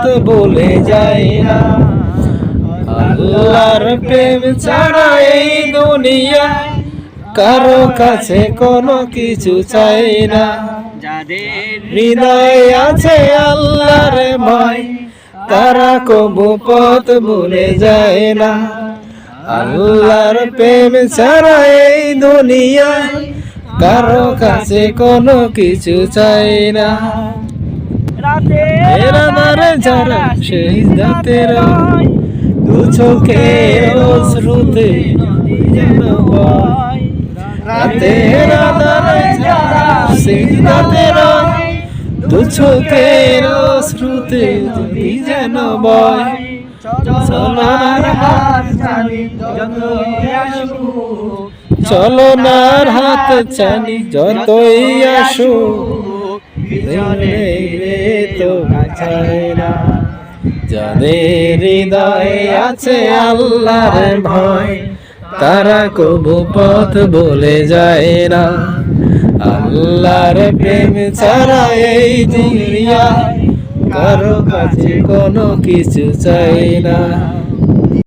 পথ বলে যায় না। আল্লাহর প্রেম ছাড়া এই দুনিয়ায় কারো কাছে কোনো কিছু চাই না। যাদের হৃদয়ে আছে আল্লাহর ভয় তারা কবু পথ ভুলে যায় না। আল্লাহর প্রেম ছাড়া এই দুনিয়ায় কারো কাছে কোনো কিছু চাই না। এরা দ্বারে যারা সেই জাতের দু চোখের অশ্রুতে যেন বয়। রাতের আঁধারে যারা সেই জাতের দু চোখের অশ্রুতে যদি যেন বয়। চলনার হাত ছানি যতই আসুক, চলনার হাত ছানি যতই আসুক, রে তো ছাড়ে না। যাদের হৃদয়ে আছে আল্লাহর ভয় তারা কবু পথ বলে যায় না। আল্লাহর প্রেম ছাড়া এই দুনিয়ায় কারো কাছে কোনো কিছু চাই না।